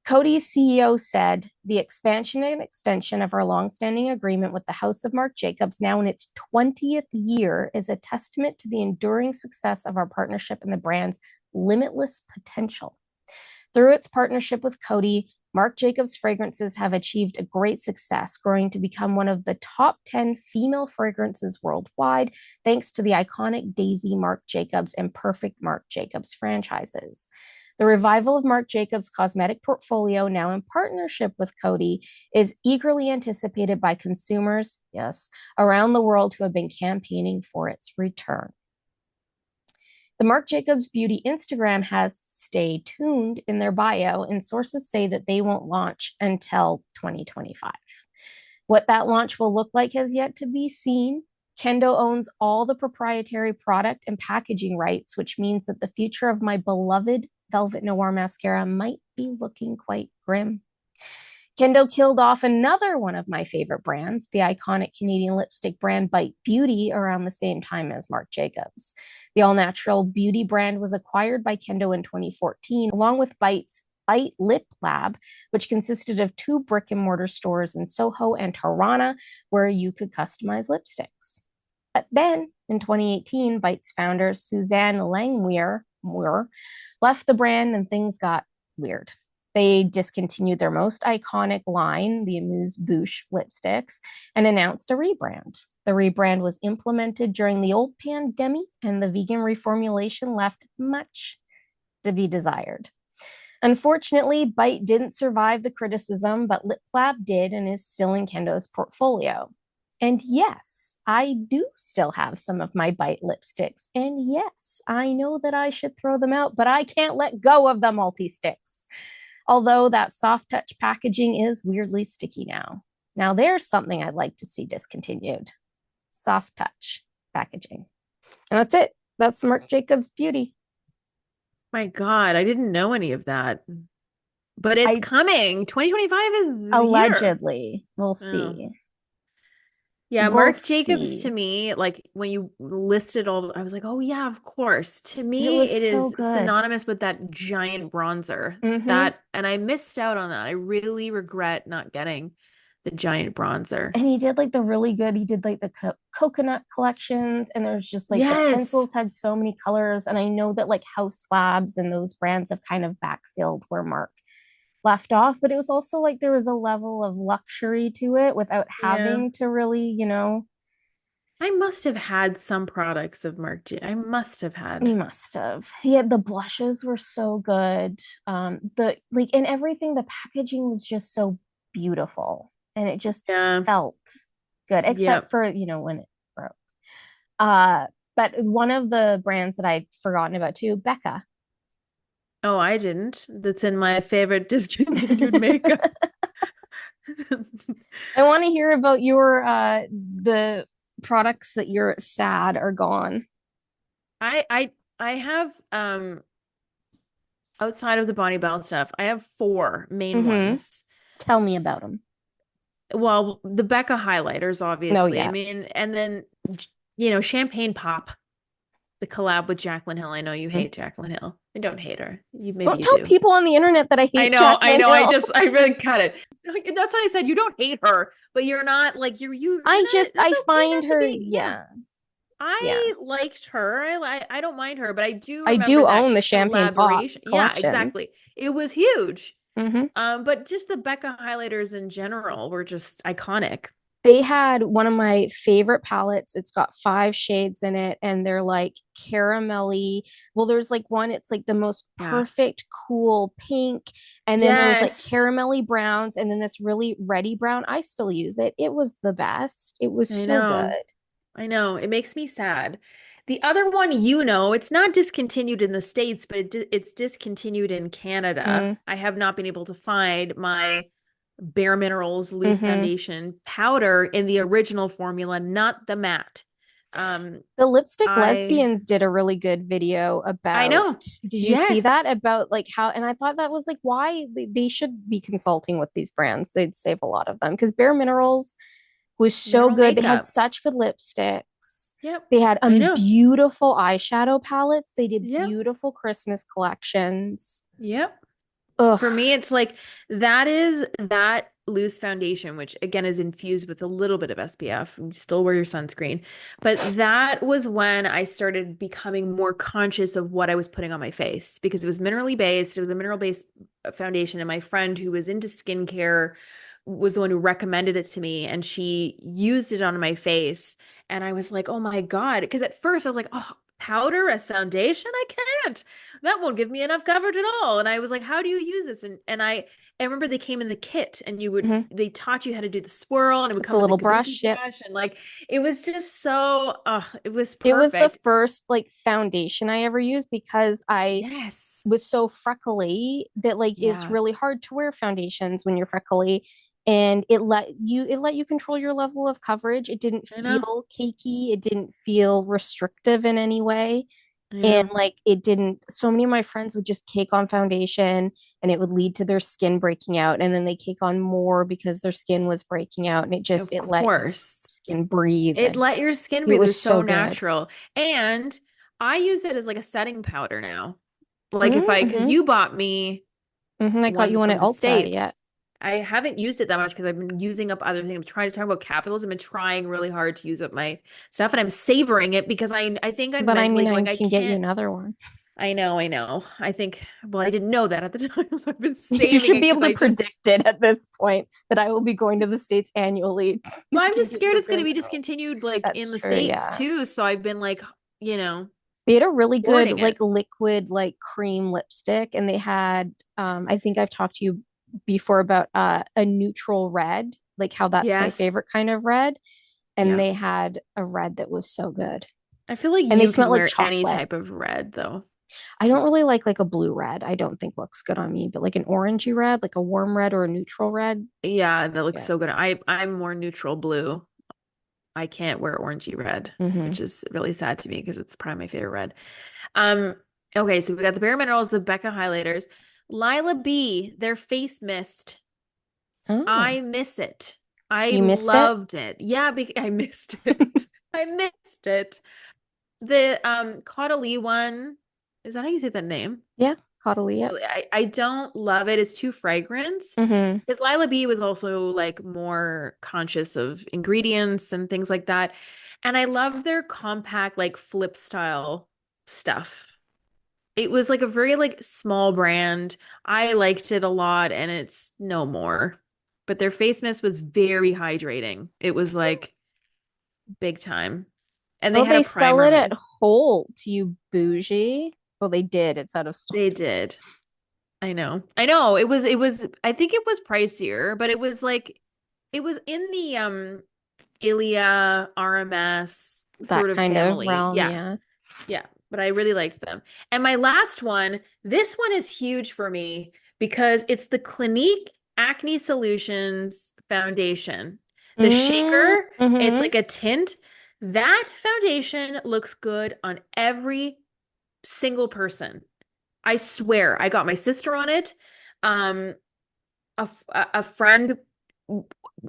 Coty's CEO said the expansion and extension of our longstanding agreement with the House of Marc Jacobs, now in its 20th year, is a testament to the enduring success of our partnership and the brand's limitless potential. Through its partnership with Coty, Marc Jacobs fragrances have achieved a great success, growing to become one of the top 10 female fragrances worldwide, thanks to the iconic Daisy Marc Jacobs and Perfect Marc Jacobs franchises. The revival of Marc Jacobs' cosmetic portfolio, now in partnership with Coty, is eagerly anticipated by consumers, yes, around the world who have been campaigning for its return. The Marc Jacobs Beauty Instagram has "stay tuned" in their bio, and sources say that they won't launch until 2025. What that launch will look like has yet to be seen. Kendo owns all the proprietary product and packaging rights, which means that the future of my beloved Velvet Noir mascara might be looking quite grim. Kendo killed off another one of my favorite brands, the iconic Canadian lipstick brand Bite Beauty, around the same time as Marc Jacobs. The all-natural beauty brand was acquired by Kendo in 2014, along with Bite's Bite Lip Lab, which consisted of 2 brick-and-mortar stores in Soho and Toronto, where you could customize lipsticks. But then, in 2018, Bite's founder, Suzanne Langmuir, left the brand and things got weird. They discontinued their most iconic line, the Amuse Bouche lipsticks, and announced a rebrand. The rebrand was implemented during the old pandemic, and the vegan reformulation left much to be desired. Unfortunately, Bite didn't survive the criticism, but Lip Lab did and is still in Kendo's portfolio. And yes, I do still have some of my Bite lipsticks. And yes, I know that I should throw them out, but I can't let go of the multi-sticks. Although that soft touch packaging is weirdly sticky now. Now there's something I'd like to see discontinued. Soft touch packaging. And that's it. That's Marc Jacobs Beauty. My God, I didn't know any of that. But it's I coming. 2025 is the year. allegedly, we'll Oh. see. Yeah, We'll Marc Jacobs to see. me, like when you listed all, I was like, oh yeah, of course. To It me, was it so is good. synonymous with that giant bronzer. Mm-hmm. That, and I missed out on that. I really regret not getting the giant bronzer. And he did like the really good, he did like the coconut collections, and there's just like the Yes. pencils had so many colors. And I know that like House Labs and those brands have kind of backfilled where Marc left off, but it was also like there was a level of luxury to it without Yeah. having to really. I must have had some products of I must have You had. must have. Yeah, the blushes were so good. The like and everything, the packaging was just so beautiful, and it just Yeah. felt good, except Yep. for, when it broke. Uh, but one of the brands that I'd forgotten about too, Becca. Oh, I didn't. That's in my favorite discontinued makeup. I want to hear about your the products that you're sad are gone. I have outside of the Bonne Bell stuff, I have 4 main Mm-hmm. ones. Tell me about them. Well, the Becca highlighters, Oh obviously. I yeah. mean, and then Champagne Pop, the collab with Jaclyn Hill. I know you hate Jaclyn Hill. I don't hate her. Maybe Don't you tell do. people on the internet that I hate I Jaclyn know. Hill. I really cut it. That's what I said. You don't hate her, but you're not like you're not. I It's okay find not to her, be. Yeah, yeah, yeah. I liked her. I don't mind her, but I do I remember do that own the Champagne Pop collaboration. Yeah, exactly. collections. It was huge. Hmm. But just the Becca highlighters in general were just iconic. They had one of my favorite palettes. It's got 5 shades in it, and they're like caramelly. Well, there's like one, it's like the most Yeah. perfect, cool pink. And then there was like Yes, caramelly browns, and then this really reddy brown. I still use it. It was the best. It was I so good. know. I know. It makes me sad. The other one, it's not discontinued in the States, but it's discontinued in Canada. Mm, I have not been able to find my Bare Minerals loose hmm. foundation powder in the original formula, not the matte. Um, The Lipstick I Lesbians did a really good video I about, know. did you see that? Yes. About like how, and I thought that was like why they should be consulting with these brands. They'd save a lot of them because Bare Minerals was so Mineral good. They had makeup. such good lipsticks. Yep. They had I know. beautiful eyeshadow palettes. They did Yep. beautiful Christmas collections. Yep. For Ugh. me, it's like that is that loose foundation, which again is infused with a little bit of SPF. You still wear your sunscreen. But that was when I started becoming more conscious of what I was putting on my face because it was minerally based. It was a mineral based foundation. And my friend who was into skincare was the one who recommended it to me. And she used it on my face. And I was like, oh my God. Because at first I was like, oh, powder as foundation? I can't, that won't give me enough coverage at all. And I was like, how do you use this? And I remember they came in the kit and Mhm. they taught you how to do the swirl and it would With the come in the little kabuki brush. Yep. brush and like it was just so it was It was the perfect. first like foundation I ever used because I Yes. was so freckly that like it's Yeah. really hard to wear foundations when you're freckly, and it let you control your level of coverage. It didn't I know. feel cakey, it didn't feel restrictive in any way. I And know. like it didn't, so many of my friends would just cake on foundation and it would lead to their skin breaking out, and then they cake on more because their skin was breaking out, and Of it let your course. skin breathe, It and let your skin it breathe. It was was so so good. natural. And I use it as like a setting powder now. Like if I, because Mm-hmm. you bought me I got one you one from at the Ulta, yeah. States. I haven't used it that much because I've been using up other things. I'm trying to talk about capitalism and trying really hard to use up my stuff, and I'm savoring it because I think I'm But I mentally mean, I going, I can get you can't. another one. I know, I know. I think, well, I didn't know that at the time, so I've been You saving should it be able because to I just, predict it at this point that I will be going to the States annually well, to I'm just get you scared the it's going to bare be minerals. discontinued like That's in the true, States yeah. too. So I've been like, you know, They had a really good hoarding like it. liquid like cream lipstick, and they had I think I've talked to you before about a neutral red, like how that's my Yes. favorite kind of red, and Yeah. they had a red that was so good. I feel like And they you smelled can like wear any chocolate. type of red though. I don't really like a blue red. I don't think looks good on me, but like an orangey red, like a warm red or a neutral red. Yeah, that looks Yeah. so good. I'm more neutral blue. I can't wear orangey red, Hmm. which is really sad to me because it's probably my favorite red. Um, okay, so we got the Bare Minerals, the Becca highlighters, Lila B, their face mist. Oh, I miss it. I you missed it? loved it. Yeah, I missed it. I missed it. The Caudalie one, is that how you say that name? Yeah, Caudalie. I don't love it. It's too fragranced. Hmm. Because Lila B was also like more conscious of ingredients and things like that. And I love their compact, like flip style stuff. It was like a very like small brand. I liked it a lot and it's no more. But their face mist was very hydrating. It was like big time. And they Oh, had a they sell primer it at mist. Holt, you bougie. Well, they did. It's out of stock. They did. I know. I know. It was I think it was pricier, but it was like it was in the Ilia RMS That sort of kind of family. realm, Yeah. yeah. Yeah, but I really liked them. And my last one, this one is huge for me because it's the Clinique Acne Solutions foundation. The shaker, it's Mm-hmm. like a tint. That foundation looks good on every single person. I swear, I got my sister on it. Um, a friend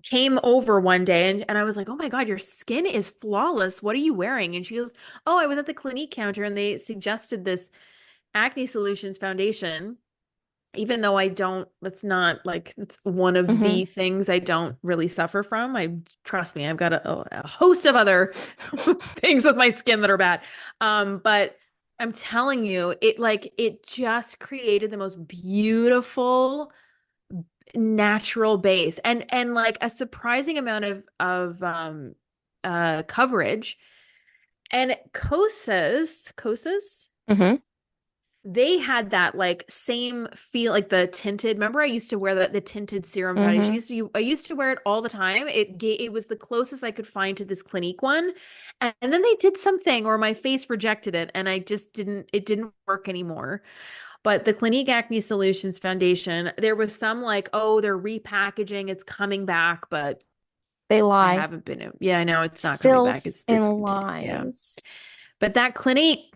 came over one day and I was like, "Oh my God, your skin is flawless. What are you wearing?" And she goes, "Oh, I was at the Clinique counter and they suggested this Acne Solutions foundation." Even though I don't, that's not like it's one of Mm-hmm. the things I don't really suffer from. I trust me, I've got a host of other things with my skin that are bad. But I'm telling you, it just created the most beautiful natural base and like a surprising amount of coverage. And Kosas, Mm-hmm. they had that like same feel like the tinted. Remember I used to wear the tinted serum foundation. Mm-hmm. I used to wear it all the time. It was the closest I could find to this Clinique one. And then they did something or my face rejected it and I just didn't it didn't work anymore. But the Clinique Acne Solutions Foundation, there was some like, oh, they're repackaging, it's coming back, but They I lie. haven't been. Yeah, I know it's not coming back. Filth It's and discontinued. Yeah. lies. But that Clinique,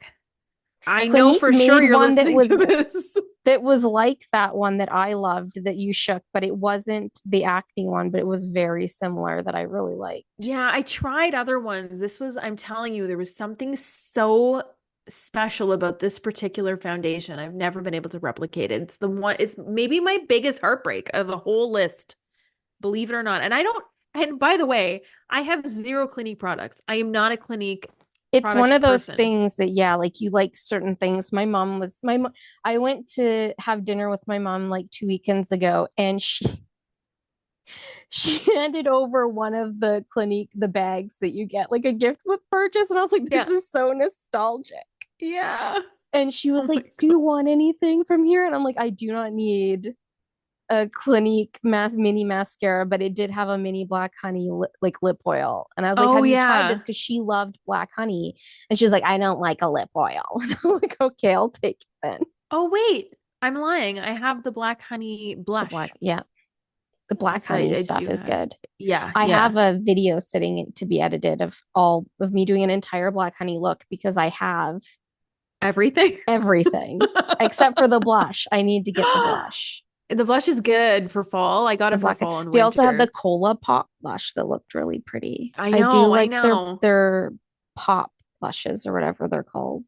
I know Clinique for sure made you're one listening to this. that was like that one that I loved that you shook, but it wasn't the acne one, but it was very similar that I really liked. Yeah, I tried other ones. This was, I'm telling you, there was something so special about this particular foundation. I've never been able to replicate it. It's the one, it's maybe my biggest heartbreak of the whole list, believe it or not. And I don't, and by the way, I have zero Clinique products. I am not a Clinique It's one products of those person. things that, yeah, like you like certain things. I went to have dinner with my mom like 2 weekends ago, and she handed over one of the bags that you get like a gift with purchase, and I was like, this Yeah. is so nostalgic. Yeah. And she was Oh my like, do God. you want anything from here? And I'm like, I do not need a Clinique mini mascara, but it did have a mini black honey like lip oil. And I was like, Oh have you tried this? yeah. Because she loved black honey. And she's like, I don't like a lip oil. And I was like, okay, I'll take it then. Oh wait, I'm lying. I have the black honey The black, blush. yeah, the black That's what honey I stuff do is have. good. Yeah, I yeah. have a video sitting to be edited of all of me doing an entire black honey look because I have Everything. everything except for the blush. I need to get the blush. The blush is good for fall. I got The it for black. fall and They also have the winter. cola pop blush that looked really pretty. I I do know, I like their know. their pop blushes or whatever they're called.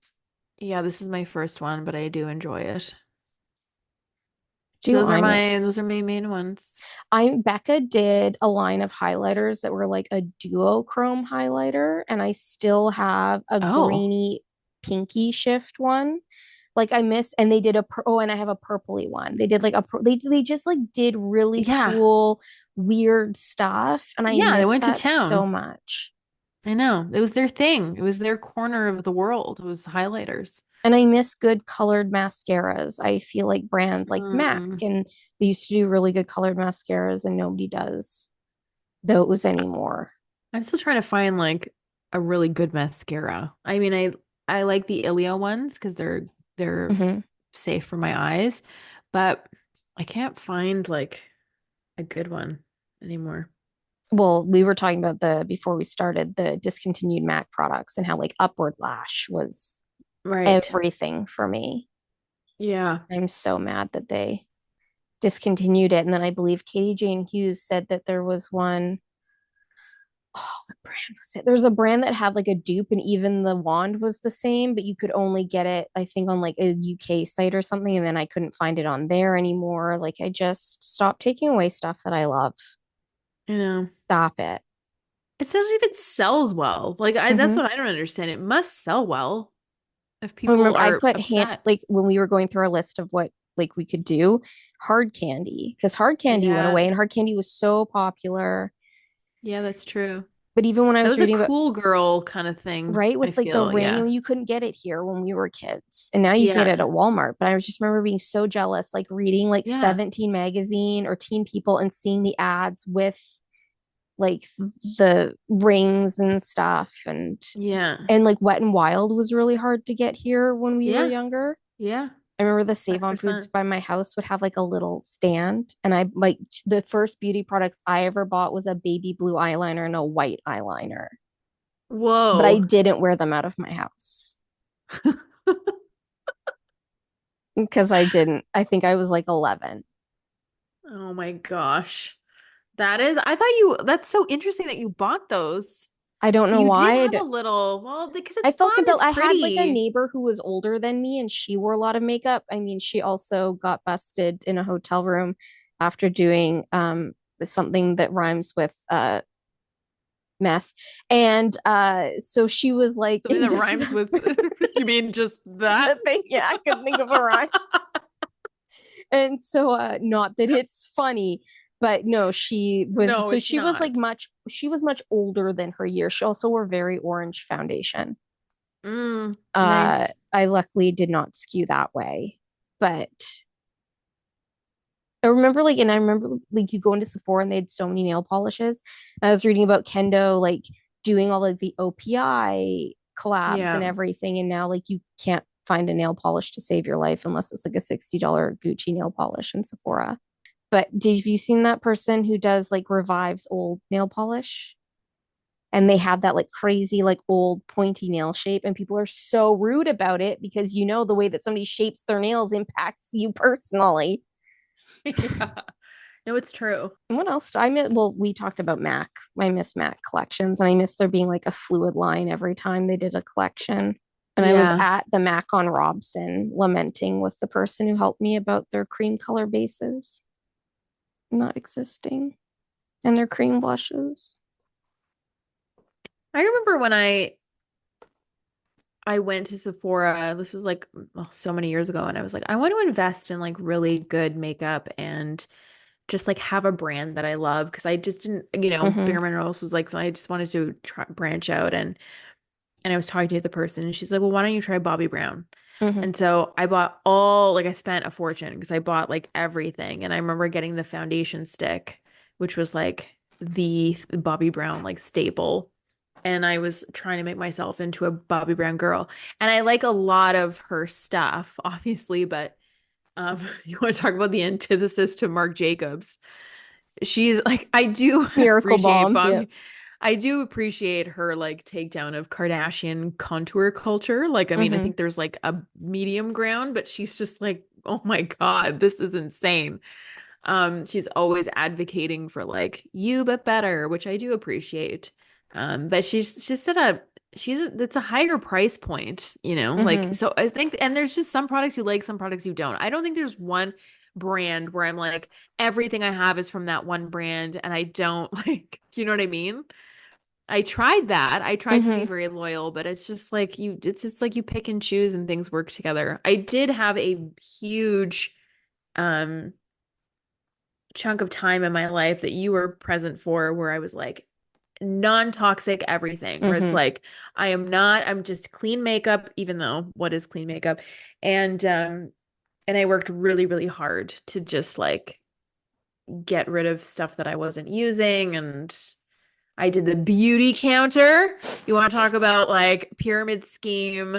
Yeah, this is my first one, but I do enjoy it. Do Those are Imax. my main ones. I Becca did a line of highlighters that were like a duochrome highlighter, and I still have a Oh, greeny pinky shift one. Like I miss, and they did oh, and I have a purpley one. They did like they just like did really yeah. cool weird stuff, and I Yeah, they miss went to that so town. much. I know. It was their thing. It was their corner of the world. It was highlighters. And I miss good colored mascaras. I feel like brands like MAC, Mm. and they used to do really good colored mascaras, and nobody does those anymore. I'm still trying to find like a really good mascara. I mean, I like the Ileo ones because they're Hmm. safe for my eyes, but I can't find like a good one anymore. Well, we were talking about the before we started the discontinued MAC products and how like Upward Lash was Right. everything for me. Yeah. I'm so mad that they discontinued it. And then I believe Katie Jane Hughes said that there was one, oh, what brand was it? There was a brand that had like a dupe, and even the wand was the same, but you could only get it, I think, on like a UK site or something. And then I couldn't find it on there anymore. Like I just stopped taking away stuff that I love. You know, Stop it. especially if it sells well. Like that's Hmm. what I don't understand. It must sell well if I people remember I are put upset. like when we were going through our list of what like we could do, hard candy, because hard candy went Yeah. away and hard candy was so popular. Yeah, that's true. But even when I That was was a reading about, cool girl kind of thing, right, I with like the feel. ring, Yeah. and you couldn't get it here when we were kids, and now you can get it Yeah. at Walmart. But I just remember being so jealous, like reading like Yeah. 17 magazine or Teen People and seeing the ads with like the rings and stuff, Yeah. and like Wet and Wild was really hard to get here when we were Yeah. younger. Yeah. I remember the Save On Foods 100%. by my house would have like a little stand. And I like the first beauty products I ever bought was a baby blue eyeliner and a white eyeliner. But I Whoa. didn't wear them out of my house because I didn't. I think I was like 11. Oh my gosh. That's so interesting that you bought those. I don't So know you did why. have a little, well, because I it's felt fun, compelled. it's I had like a pretty. neighbor who was older than me and she wore a lot of makeup. I mean, she also got busted in a hotel room after doing something that rhymes with meth. And so she was like Something in that just rhymes with, you mean just that? the thing. Yeah, I couldn't think of a rhyme. And so not that it's funny, but no, No, it's she was like not. much older than her years. She also wore very orange foundation. Nice. I luckily did not skew that way. But I remember like you go into Sephora and they had so many nail polishes. And I was reading about Kendo like doing all of the OPI collabs and Yeah. everything. And now like you can't find a nail polish to save your life unless it's like a $60 Gucci nail polish in Sephora. But have you seen that person who does like revives old nail polish? And they have that like crazy, like old pointy nail shape. And people are so rude about it because you know the way that somebody shapes their nails impacts you personally. Yeah. No, it's true. And what else? I miss, well, we talked about Mac. I miss Mac collections, and I miss there being like a fluid line every time they did a collection. And I was Yeah. at the Mac on Robson lamenting with the person who helped me about their cream color bases not existing and their cream blushes. I remember when I went to Sephora, this was like so many years ago, and I was like, I want to invest in like really good makeup and just like have a brand that I love because I just didn't, Mm-hmm. Bare Minerals was like I just wanted to try branch out and I was talking to the person and she's like, "Well, why don't you try Bobbi Brown?" Mm-hmm. And so I bought all like I spent a fortune because I bought like everything and I remember getting the foundation stick, which was like the Bobbi Brown like staple. And I was trying to make myself into a Bobbi Brown girl. And I like a lot of her stuff, obviously, but you want to talk about the antithesis to Marc Jacobs. She's like, I do Miracle appreciate Bomb. Yep. Bob. I do appreciate her like takedown of Kardashian contour culture. Like, I mean, I Mm-hmm. think there's like a medium ground, but she's just like, oh my God, this is insane. She's always advocating for like you but better, which I do appreciate. But she's just at a it's a higher price point, like Mm-hmm. so I think and there's just some products you like, some products you don't. I don't think there's one brand where I'm like everything I have is from that one brand and I don't like, you know what I mean? I tried that. I tried to be Mm-hmm. very loyal, but it's just like you pick and choose and things work together. I did have a huge um chunk of time in my life that you were present for where I was like non-toxic everything, where it's Mm-hmm. like I'm just clean makeup, even though what is clean makeup? And I worked really, really hard to just like get rid of stuff that I wasn't using and I did the beauty counter. You want to talk about like pyramid scheme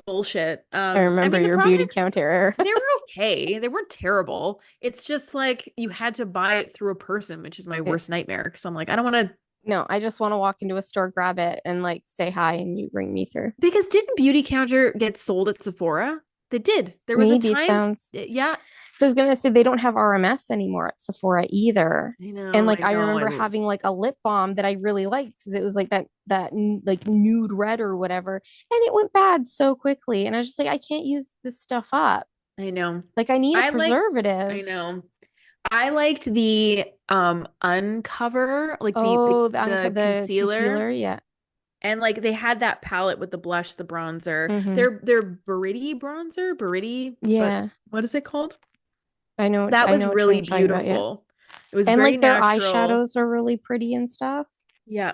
bullshit. I I remember mean the your beauty products counter. they were okay. They weren't terrible. It's just like you had to buy it through a person, which is my Yeah. worst nightmare because I'm like, I don't want to No, I just want to walk into a store, grab it, and like say hi, and you bring me through. because didn't beauty counter get sold at Sephora? They did. There was a Maybe time, sounds. yeah, So I was gonna say they don't have RMS anymore at Sephora either. And like I I know. remember having like a lip balm that I really liked because it was like like nude red or whatever, and it went bad so quickly. And I was just like, I can't use this stuff up. I know. Like I need a I like I preservative. know. I liked the uncover, like Oh, the the concealer. concealer, yeah. And like they had that palette with the blush, the bronzer. Mm-hmm. Their Buriti bronzer, Buriti, but Yeah, what is it called? I That was know which one really you're talking about. Yeah, beautiful. It was and very like their natural. eyeshadows are really pretty and stuff. Yeah,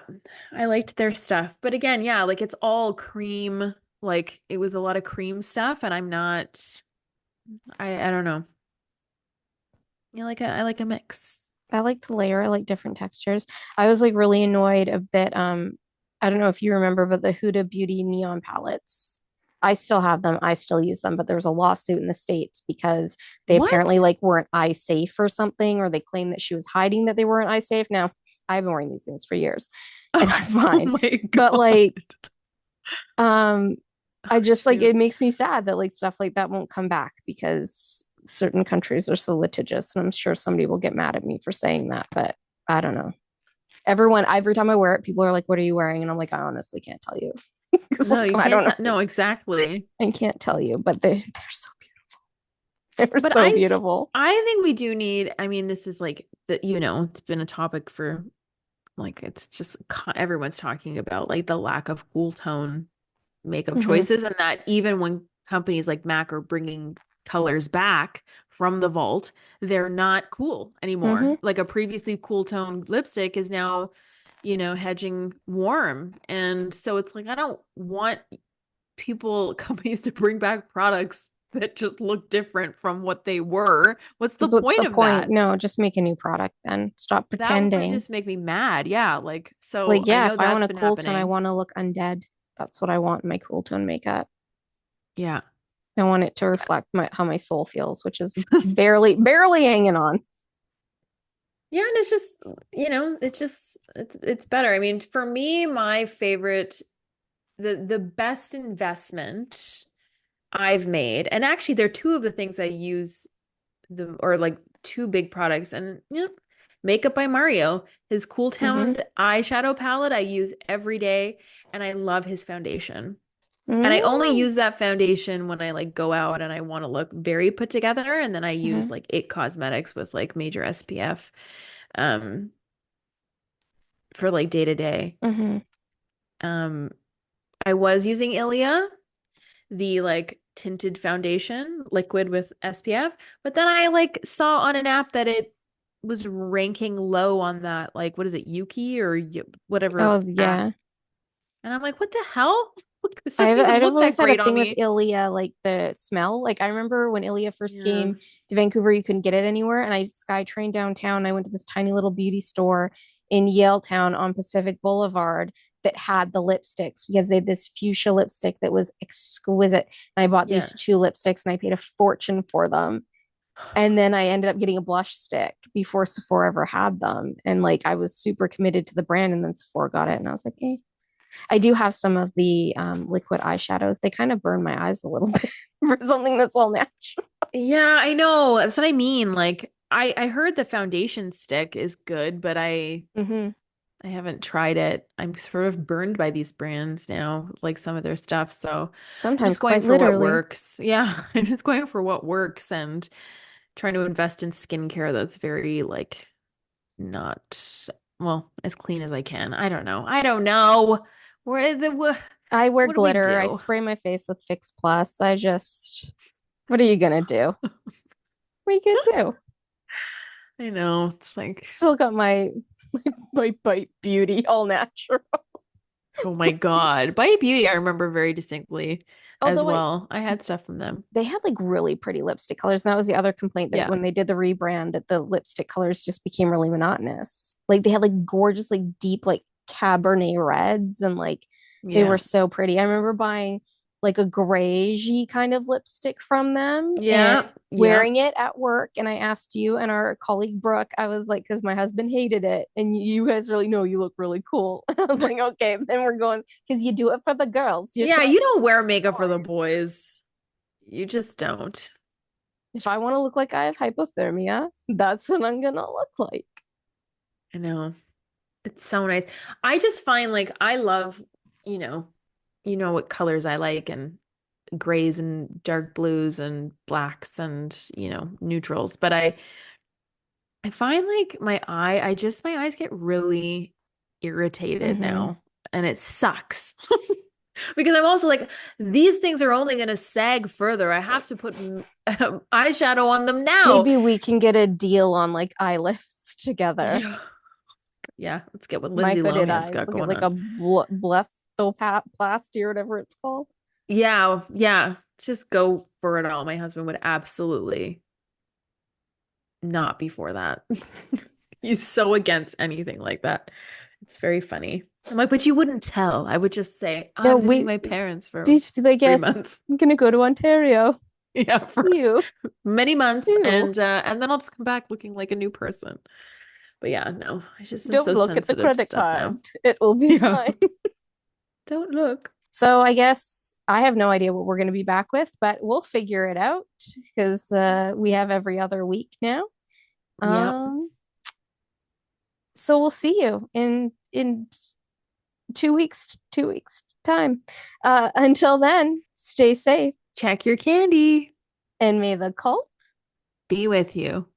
I liked their stuff. But again, yeah, like it's all cream. Like it was a lot of cream stuff, and I'm not I don't know. I like a mix. I like the layer. I like different textures. I was like really annoyed of that. I don't know if you remember, but the Huda Beauty neon palettes. I still have them. I still use them, but there was a lawsuit in the States because they apparently What? like weren't eye safe or something, or they claimed that she was hiding that they weren't eye safe. Now, I've been wearing these things for years and I'm Oh fine. my But God. um, I Oh, just like shoot. it makes me sad that like stuff like that won't come back because certain countries are so litigious. And I'm sure somebody will get mad at me for saying that, but I don't know. Every time I wear it, people are like, "What are you wearing?" And I'm like, I honestly can't tell you because No, like you I can't don't tell. know. No, exactly. I can't tell you, but they're so beautiful. They're But so beautiful. I think we do need, I mean, this is like that, it's been a topic for like it's just everyone's talking about like the lack of cool tone makeup Hmm. choices and that even when companies like MAC are bringing colors back from the vault, they're not cool Hmm. anymore. Like a previously cool tone lipstick is now, hedging warm. And so it's like I don't want companies to bring back products that just look different from what they were. What's the What's point the of point? that? No, just make a new product then. Stop That would pretending. just make me mad. Yeah, like so Like, I yeah, know if I want that's a been cool tone, I happening. want to look undead. That's what I want in my cool tone makeup. Yeah. I want it to Yeah. reflect how my soul feels, which is barely hanging on. Yeah, and it's just, it's better. I mean, for me, my favorite the best investment I've made, and actually they're two of the things I use or like two big products and Makeup by Mario, his cool Hmm. toned eyeshadow palette I use every day and I love his foundation. And I only Mm-hmm. use that foundation when I like go out and I want to look very put together. And then I use like It Cosmetics with like major SPF um for like day to day. Mm-hmm. Um I was using Ilia, the like tinted foundation, liquid with SPF, but then I like saw on an app that it was ranking low on that, like what is it, Yuki or whatever Oh app. yeah. And I'm like, what the hell? This doesn't even I've look that always had a great on thing with me. Ilia, like the smell. Like I remember when Ilia first Yeah. came to Vancouver, you couldn't get it anywhere. And I sky trained downtown. I went to this tiny little beauty store in Yaletown on Pacific Boulevard that had the lipsticks because they had this fuchsia lipstick that was exquisite. And I bought Yeah. these two lipsticks and I paid a fortune for them. And then I ended up getting a blush stick before Sephora ever had them. And like I was super committed to the brand. And then Sephora got it. And I was like, hey, I do have some of the liquid eyeshadows. They kind of burn my eyes a little bit for something that's all natural. Yeah, I know. That's what I mean. Like I heard the foundation stick is good, but Mm-hmm. I haven't tried it. I'm sort of burned by these brands now, like some of their stuff. So I'm Sometimes just going quite for what literally. works. Yeah, I'm just going for what works and trying to invest in skincare that's very like not well, as clean as I can. I don't know. I don't know. I wear What do we glitter. I do? spray my face with Fix Plus. I just, what are you gonna do? What are you gonna do? I know. It's like, Still got my Bite Beauty all natural. oh my God. Bite Beauty, I remember very distinctly as Although well. I had stuff from them. they had like really pretty lipstick colors. And that was the other complaint that Yeah. when they did the rebrand, that the lipstick colors just became really monotonous. Like they had like gorgeous, like deep, like Cabernet reds, and like they were Yeah. so pretty. I remember buying like a grayish kind of lipstick from them and Yeah. Yeah. wearing it at work. And I asked you and our colleague Brooke, I was like, because my husband hated it, and you guys really know you look really cool. I was like, okay, then we're going because you do it for the girls. You're Yeah, trying you to don't wear the makeup for the boys. boys. You just don't. If I want to look like I have hypothermia, that's what I'm gonna look like. I know. It's so nice. I just find like I love, you know, what colors I like and grays and dark blues and blacks and, neutrals. But I find like my eyes get really irritated Mm-hmm. now and it sucks. Because I'm also like, these things are only going to sag further. I have to put eyeshadow on them now. Maybe we can get a deal on like eye lifts together. Yeah. Yeah, let's get what My Lindsay hooded Lohan's eyes. got Look at going like on. a blepharoplasty or whatever it's called. Yeah, yeah. Let's just go for it all. My husband would absolutely not be for that. He's so against anything like that. It's very funny. I'm like, but you wouldn't tell. I would just say, "Oh, No, I'm visiting we my parents for just be like, three yes, months. I'm gonna go to Ontario. Yeah, for You, many months, you. and then I'll just come back looking like a new person. But yeah, no, I just am Don't so look at the sensitive to credit stuff now. card. It will be Yeah, fine. don't look. So I guess I have no idea what we're going to be back with, but we'll figure it out because we have every other week now. Yep. Um, so we'll see you in 2 weeks, 2 weeks time. Until then, stay safe Check your candy. and may the cult Be with you.